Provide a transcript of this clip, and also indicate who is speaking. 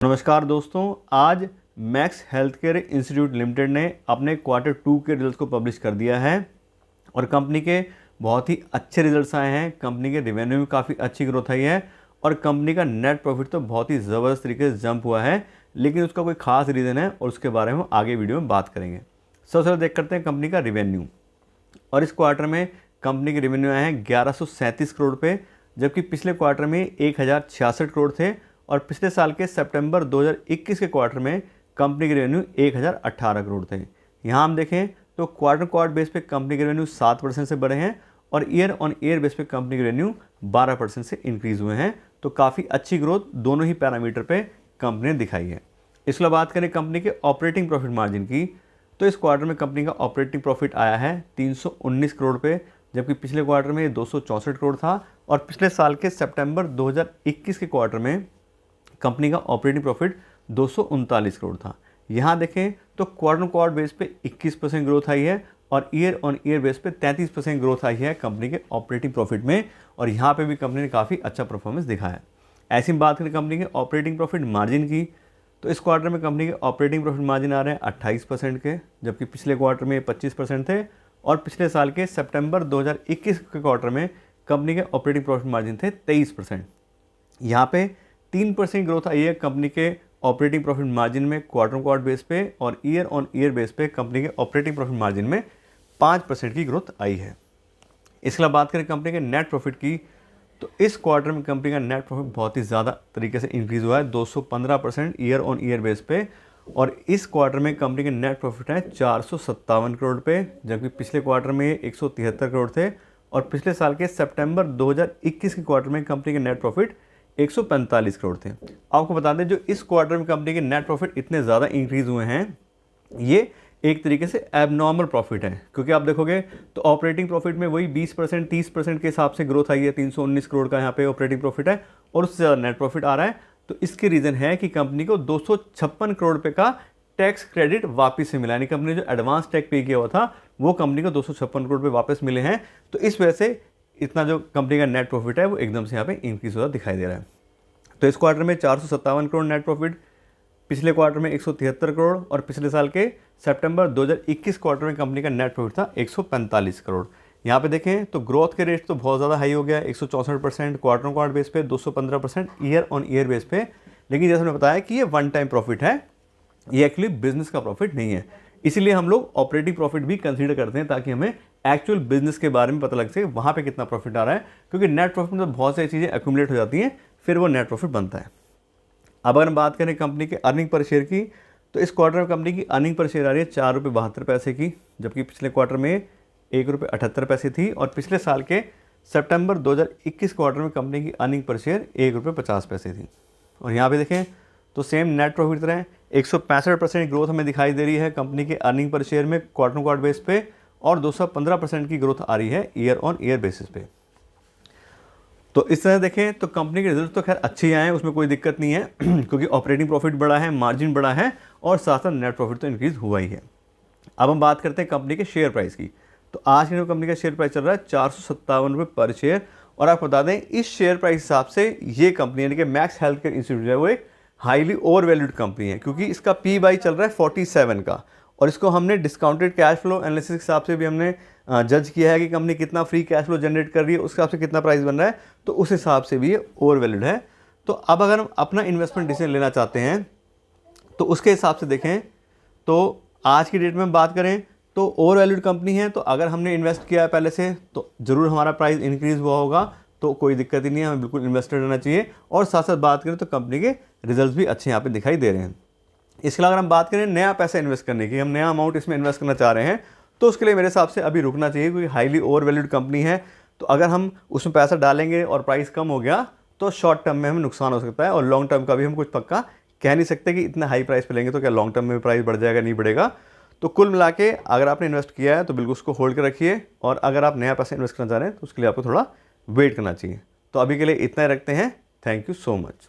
Speaker 1: नमस्कार दोस्तों, आज max health care institute limited ने अपने क्वार्टर 2 के रिजल्ट्स को पब्लिश कर दिया है और कंपनी के बहुत ही अच्छे रिजल्ट्स आए हैं। कंपनी के रेवेन्यू में काफ़ी अच्छी ग्रोथ आई है और कंपनी का नेट प्रॉफिट तो बहुत ही ज़बरदस्त तरीके से जंप हुआ है, लेकिन उसका कोई खास रीज़न है और उसके बारे में हम आगे वीडियो में बात करेंगे। सबसे पहले देख करते हैं कंपनी का रेवेन्यू। और इस क्वार्टर में कंपनी के रेवेन्यू आए हैं 1137 करोड़ पे, जबकि पिछले क्वार्टर में 1066 करोड़ थे और पिछले साल के सितंबर 2021 के क्वार्टर में कंपनी के रेवेन्यू 1018 करोड़ थे। यहाँ हम देखें तो क्वार्टर बेस पे कंपनी के रेवेन्यू 7% से बढ़े हैं और ईयर ऑन ईयर बेस पे कंपनी के रेवेन्यू 12% से इंक्रीज़ हुए हैं। तो काफ़ी अच्छी ग्रोथ दोनों ही पैरामीटर पे कंपनी ने दिखाई है। इसके बाद बात करें कंपनी के ऑपरेटिंग प्रॉफिट मार्जिन की, तो इस क्वार्टर में कंपनी का ऑपरेटिंग प्रॉफिट आया है 319 करोड़ पे, जबकि पिछले क्वार्टर में 264 करोड़ था और पिछले साल के सितंबर 2021 के क्वार्टर में कंपनी का ऑपरेटिंग प्रॉफिट 239 करोड़ था। यहाँ देखें तो क्वार्टर बेस पे 21% ग्रोथ आई है और ईयर ऑन ईयर बेस पे 33% ग्रोथ आई है कंपनी के ऑपरेटिंग प्रॉफिट में, और यहाँ पे भी कंपनी ने काफ़ी अच्छा परफॉर्मेंस दिखाया है। ऐसी बात करें कंपनी के ऑपरेटिंग प्रॉफिट मार्जिन की, तो इस क्वार्टर में कंपनी के ऑपरेटिंग प्रॉफिट मार्जिन आ रहे हैं 28% के, जबकि पिछले क्वार्टर में 25% थे और पिछले साल के सितंबर 2021 के क्वार्टर में कंपनी के ऑपरेटिंग प्रॉफिट मार्जिन थे 23%। यहाँ पे 3% ग्रोथ आई है कंपनी के ऑपरेटिंग प्रॉफिट मार्जिन में क्वार्टर बेस पे, और ईयर ऑन ईयर बेस पे कंपनी के ऑपरेटिंग प्रॉफिट मार्जिन में 5% की ग्रोथ आई है। इसके अलावा बात करें कंपनी के नेट प्रॉफिट की, तो इस क्वार्टर में कंपनी का नेट प्रॉफिट बहुत ही ज़्यादा तरीके से इंक्रीज़ हुआ है 215% ईयर ऑन ईयर बेस पे, और इस क्वार्टर में कंपनी के नेट प्रॉफिट है 457 करोड़ पे, जबकि पिछले क्वार्टर में 173 करोड़ थे और पिछले साल के सितंबर 2021 के क्वार्टर में कंपनी के नेट प्रॉफिट 145 करोड़ थे। आपको बता दें जो इस क्वार्टर में कंपनी के नेट प्रॉफिट इतने ज़्यादा इंक्रीज़ हुए हैं, ये एक तरीके से एबनॉर्मल प्रॉफिट है, क्योंकि आप देखोगे तो ऑपरेटिंग प्रॉफिट में वही 20% 30% के हिसाब से ग्रोथ आई है। 319 करोड़ का यहाँ पे ऑपरेटिंग प्रॉफिट है और उससे ज़्यादा नेट प्रॉफिट आ रहा है। तो इसके रीज़न है कि कंपनी को 256 करोड़ रुपये का टैक्स क्रेडिट वापस से मिला, यानी कंपनी जो एडवांस टैक्स पे किया हुआ था वो कंपनी को 256 करोड़ रुपये वापस मिले हैं। तो इस वजह से इतना जो कंपनी का नेट प्रॉफिट है वो एकदम से यहाँ पे इंक्रीज होता दिखाई दे रहा है। तो इस क्वार्टर में 457 करोड़ नेट प्रॉफिट, पिछले क्वार्टर में 173 करोड़ और पिछले साल के सितंबर 2021 क्वार्टर में कंपनी का नेट प्रॉफिट था 145 करोड़। यहाँ पे देखें तो ग्रोथ के रेट तो बहुत ज़्यादा हाई हो गया, 164% क्वार्टर बेस पे, 215% ईयर ऑन ईयर बेस पे। लेकिन जैसे मैंने बताया कि ये वन टाइम प्रॉफिट है, ये एक्चुअली बिजनेस का प्रॉफिट नहीं है, इसीलिए हम लोग ऑपरेटिंग प्रॉफिट भी कंसीडर करते हैं ताकि हमें एक्चुअल बिजनेस के बारे में पता लग सके वहाँ पे कितना प्रॉफिट आ रहा है, क्योंकि नेट प्रॉफिट में तो बहुत सारी चीज़ें एक्यूमुलेट हो जाती हैं, फिर वो नेट प्रॉफिट बनता है। अब अगर हम बात करें कंपनी के अर्निंग पर शेयर की, तो इस क्वार्टर में कंपनी की अर्निंग पर शेयर आ रही है 4 रुपये 72 पैसे की, जबकि पिछले क्वार्टर में 1 रुपये 78 पैसे थी और पिछले साल के सितंबर 2021 क्वार्टर में कंपनी की अर्निंग पर शेयर 1 रुपये 50 पैसे थी। और यहाँ पे देखें तो सेम नेट प्रॉफिट तरह 165% ग्रोथ हमें दिखाई दे रही है कंपनी के अर्निंग पर शेयर में क्वार्टर बेस पे, और 215% की ग्रोथ आ रही है ईयर ऑन ईयर बेसिस पे। तो इस तरह देखें तो कंपनी के रिजल्ट तो खैर अच्छे ही आए हैं, उसमें कोई दिक्कत नहीं है क्योंकि ऑपरेटिंग प्रॉफिट बड़ा है, मार्जिन बड़ा है और साथ साथ नेट प्रॉफिट तो इंक्रीज़ हुआ ही है। अब हम बात करते हैं कंपनी के शेयर प्राइस की, तो आज के कंपनी का शेयर प्राइस चल रहा है 457 रुपये पर शेयर। और आपको बता दें इस शेयर प्राइस हिसाब से ये कंपनी यानी कि मैक्स हेल्थ केयर इंस्टीट्यूट है वो एक हाईली ओवर वैल्यूड कंपनी है, क्योंकि इसका पी बाई चल रहा है 47 का, और इसको हमने डिस्काउंटेड कैश फ्लो एनालिसिस के हिसाब से भी हमने जज किया है कि कंपनी कितना फ्री कैश फ्लो जनरेट कर रही है, उस हिसाब से कितना प्राइस बन रहा है, तो उस हिसाब से भी ये ओवर वैल्यूड है। तो अब अगर हम अपना इन्वेस्टमेंट डिसीजन लेना चाहते हैं तो उसके हिसाब से देखें तो आज की डेट में बात करें तो ओवर वैल्यूड कंपनी है, तो अगर हमने इन्वेस्ट किया है पहले से तो ज़रूर हमारा प्राइस इंक्रीज़ हुआ होगा, तो कोई दिक्कत ही नहीं है, हमें बिल्कुल इन्वेस्टेड रहना चाहिए। और साथ साथ बात करें तो कंपनी के रिजल्ट भी अच्छे यहाँ पे दिखाई दे रहे हैं। इसके अलावा अगर हम बात करें नया पैसा इन्वेस्ट करने की, हम नया अमाउंट इसमें इन्वेस्ट करना चाह रहे हैं, तो उसके लिए मेरे हिसाब से अभी रुकना चाहिए, क्योंकि हाईली ओवर वैल्यूड कंपनी है। तो अगर हम उसमें पैसा डालेंगे और प्राइस कम हो गया तो शॉर्ट टर्म में हमें नुकसान हो सकता है, और लॉन्ग टर्म का भी हम कुछ पक्का कह नहीं सकते कि इतना हाई प्राइस पे लेंगे तो क्या लॉन्ग टर्म में भी प्राइस बढ़ जाएगा, नहीं बढ़ेगा। तो कुल मिला के अगर आपने इन्वेस्ट किया है तो बिल्कुल उसको होल्ड कर रखिए, और अगर आप नया पैसा इन्वेस्ट करना चाह रहे हैं तो उसके लिए आपको थोड़ा वेट करना चाहिए। तो अभी के लिए इतना ही रखते हैं। Thank you so much.